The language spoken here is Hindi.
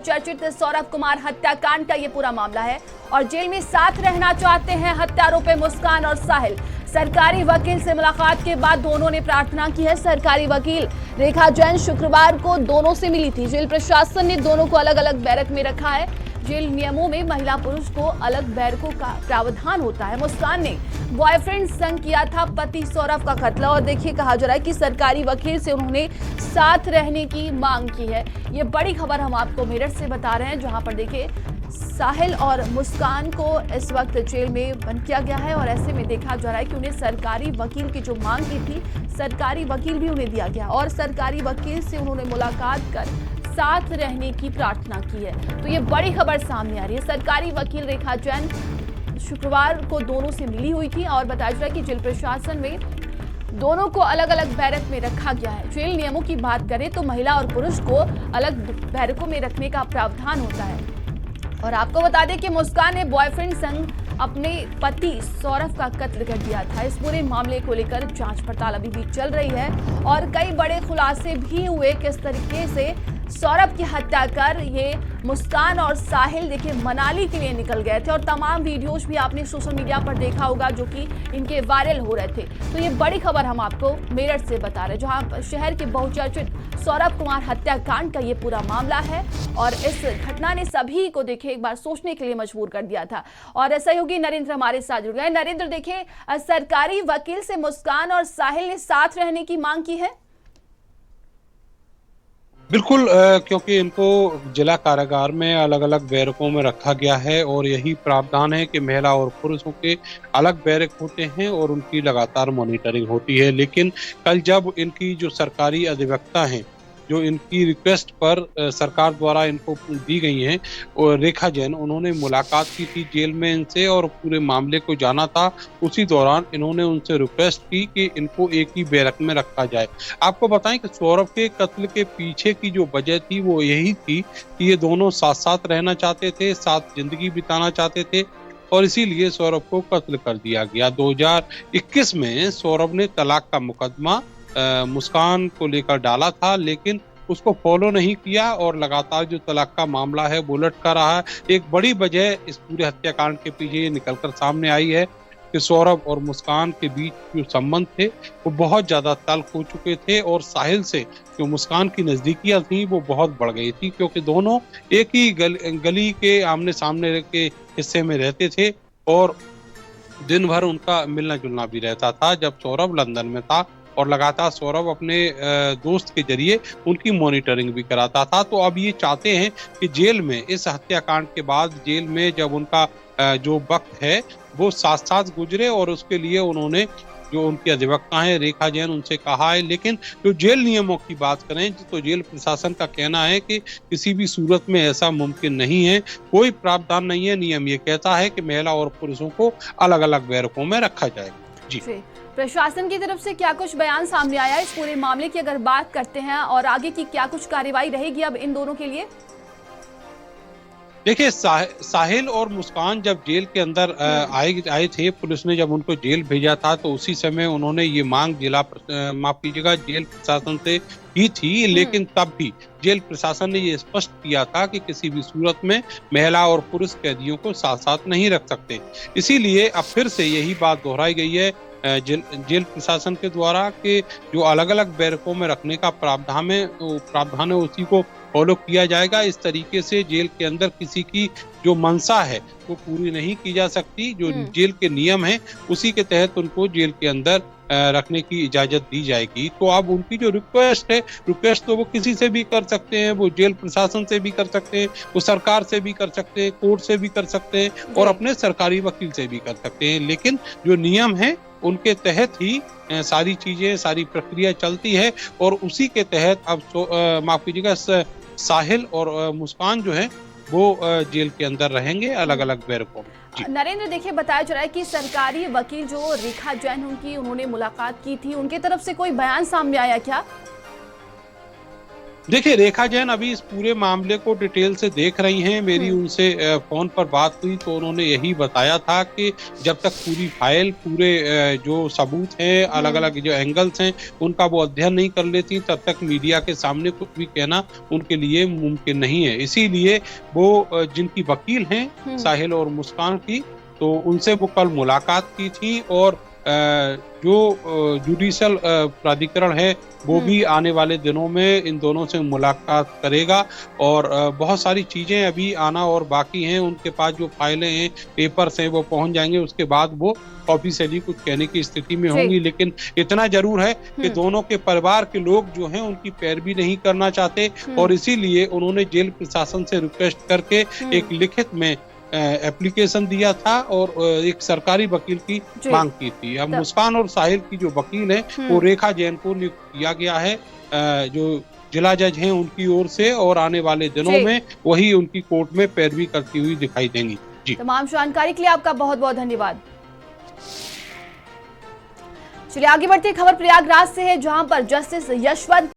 चर्चित सौरभ कुमार हत्याकांड का ये पूरा मामला है और जेल में साथ रहना चाहते हैं हत्यारोपी मुस्कान और साहिल। सरकारी वकील से मुलाकात के बाद दोनों ने प्रार्थना की है। सरकारी वकील रेखा जैन शुक्रवार को दोनों से मिली थी। जेल प्रशासन ने दोनों को अलग अलग बैरक में रखा है। जेल नियमों में महिला पुरुष को अलग बैरकों का प्रावधान होता है। मुस्कान ने बॉयफ्रेंड संग किया था पति सौरभ का कत्ल और देखिए कहा जा रहा है कि सरकारी वकील से उन्होंने साथ रहने की मांग की है। ये बड़ी खबर हम आपको मेरठ से बता रहे हैं, जहां पर देखिए साहिल और मुस्कान को इस वक्त जेल में बंद किया गया है और ऐसे में देखा जा रहा है कि उन्हें सरकारी वकील की जो मांग की थी, सरकारी वकील भी उन्हें दिया गया और सरकारी वकील से उन्होंने मुलाकात कर साथ रहने की प्रार्थना की है। तो ये बड़ी खबर सामने आ रही है। सरकारी वकील रेखा जैन शुक्रवार को दोनों से मिली हुई थी और बताया जा रहा है कि जेल प्रशासन में दोनों को अलग अलग बैरक में रखा गया है। जेल नियमों की बात करें तो महिला और पुरुष को अलग बैरकों में रखने का प्रावधान होता है। और आपको बता दें कि मुस्कान ने बॉयफ्रेंड संग अपने पति सौरभ का कत्ल कर दिया था। इस पूरे मामले को लेकर जांच पड़ताल अभी भी चल रही है और कई बड़े खुलासे भी हुए किस तरीके से सौरभ की हत्या कर ये मुस्कान और साहिल देखिए मनाली के लिए निकल गए थे और तमाम वीडियोज भी आपने सोशल मीडिया पर देखा होगा जो कि इनके वायरल हो रहे थे। तो ये बड़ी खबर हम आपको मेरठ से बता रहे हैं, जहां शहर के बहुचर्चित सौरभ कुमार हत्याकांड का ये पूरा मामला है और इस घटना ने सभी को देखिए एक बार सोचने के लिए मजबूर कर दिया था। और सहयोगी नरेंद्र हमारे साथ जुड़ गए। नरेंद्र, देखिए सरकारी वकील से मुस्कान और साहिल ने साथ रहने की मांग की है। बिल्कुल, क्योंकि इनको जिला कारागार में अलग अलग बैरकों में रखा गया है और यही प्रावधान है कि महिला और पुरुषों के अलग बैरक होते हैं और उनकी लगातार मॉनिटरिंग होती है। लेकिन कल जब इनकी जो सरकारी अधिवक्ता हैं, जो इनकी रिक्वेस्ट पर सरकार द्वारा इनको दी गई हैं, और रेखा जैन, उन्होंने मुलाकात की थी जेल में इनसे और पूरे मामले को जाना था। उसी दौरान इन्होंने उनसे रिक्वेस्ट की कि इनको एक ही बैरक में रखा जाए। आपको बताएं कि सौरभ के कत्ल के पीछे की जो वजह थी वो यही थी कि ये दोनों साथ साथ रहना चाहते थे, साथ जिंदगी बिताना चाहते थे और इसीलिए सौरभ को कत्ल कर दिया गया। 2021 में सौरभ ने तलाक का मुकदमा मुस्कान को लेकर डाला था, लेकिन उसको फॉलो नहीं किया और लगातार जो तलाक का मामला है वो लटका रहा है। एक बड़ी वजह इस पूरे हत्याकांड के पीछे ये निकलकर सामने आई है कि सौरभ और मुस्कान के बीच जो संबंध थे वो बहुत ज्यादा तल्ख हो चुके थे और साहिल से जो मुस्कान की नजदीकियां थी वो बहुत बढ़ गई थी, क्योंकि दोनों एक ही गली के आमने सामने के हिस्से में रहते थे और दिन भर उनका मिलना जुलना भी रहता था। जब सौरभ लंदन में था और लगातार सौरभ अपने दोस्त के जरिए उनकी मॉनिटरिंग भी कराता था, तो अब ये चाहते हैं कि जेल में इस हत्याकांड के बाद जेल में जब उनका जो वक्त है वो साथ साथ गुजरे और उसके लिए उन्होंने जो उनकी अधिवक्ता है रेखा जैन, उनसे कहा है। लेकिन जो जेल नियमों की बात करें तो जेल प्रशासन का कहना है कि किसी भी सूरत में ऐसा मुमकिन नहीं है, कोई प्रावधान नहीं है। नियम ये कहता है कि महिला और पुरुषों को अलग अलग बैरकों में रखा जाएगा। जी, प्रशासन की तरफ से क्या कुछ बयान सामने आया इस पूरे मामले की अगर बात करते हैं और आगे की क्या कुछ कार्रवाई रहेगी अब इन दोनों के लिए? देखिए, साहिल और मुस्कान जब जेल के अंदर आए थे, पुलिस ने जब उनको जेल भेजा था तो उसी समय उन्होंने ये मांग जेल प्रशासन से की थी। लेकिन तब भी जेल प्रशासन ने ये स्पष्ट किया था कि किसी भी सूरत में महिला और पुरुष कैदियों को साथ साथ नहीं रख सकते। इसीलिए अब फिर से यही बात दोहराई गई है जेल प्रशासन के द्वारा कि जो अलग अलग बैरकों में रखने का प्रावधान है उसी को फॉलो किया जाएगा। इस तरीके से जेल के अंदर किसी की जो मंशा है वो पूरी नहीं की जा सकती। जो जेल के नियम है उसी के तहत उनको जेल के अंदर रखने की इजाजत दी जाएगी। तो अब उनकी जो रिक्वेस्ट तो वो किसी से भी कर सकते हैं, वो जेल प्रशासन से भी कर सकते हैं, वो सरकार से भी कर सकते हैं, कोर्ट से भी कर सकते हैं और अपने सरकारी वकील से भी कर सकते हैं। लेकिन जो नियम है उनके तहत ही सारी चीजें, सारी प्रक्रिया चलती है और उसी के तहत अब माफ कीजिएगा साहिल और मुस्कान जो है वो जेल के अंदर रहेंगे अलग अलग बैरकों में। नरेंद्र, देखिए बताया जा रहा है कि सरकारी वकील जो रेखा जैन उन्होंने मुलाकात की थी, उनके तरफ से कोई बयान सामने आया क्या? देखिए, रेखा जैन अभी इस पूरे मामले को डिटेल से देख रही हैं। मेरी उनसे फोन पर बात हुई तो उन्होंने यही बताया था कि जब तक पूरी फाइल, पूरे जो सबूत हैं, अलग अलग जो एंगल्स हैं, उनका वो अध्ययन नहीं कर लेती, तब तक मीडिया के सामने कुछ भी कहना उनके लिए मुमकिन नहीं है। इसीलिए वो जिनकी वकील हैं साहिल और मुस्कान की, तो उनसे वो कल मुलाकात की थी और जो जुडिशल प्राधिकरण है वो भी आने वाले दिनों में इन दोनों से मुलाकात करेगा और बहुत सारी चीजें अभी आना और बाकी हैं। उनके पास जो फाइलें हैं, पेपर्स हैं, वो पहुंच जाएंगे, उसके बाद वो ऑफिशियली कुछ कहने की स्थिति में होंगी। लेकिन इतना जरूर है कि दोनों के परिवार के लोग जो हैं उनकी पैरवी नहीं करना चाहते और इसीलिए उन्होंने जेल प्रशासन से रिक्वेस्ट करके एक लिखित में एप्लीकेशन दिया था और एक सरकारी वकील की मांग की थी। अब मुस्कान और साहिल की जो वकील है वो रेखा जैन को नियुक्त किया गया है, जो जिला जज हैं उनकी ओर से, और आने वाले दिनों में वही उनकी कोर्ट में पैरवी करती हुई दिखाई देंगी। जी, तमाम जानकारी के लिए आपका बहुत बहुत धन्यवाद। चलिए आगे बढ़ते, खबर प्रयागराज से है, जहां पर जस्टिस यशवंत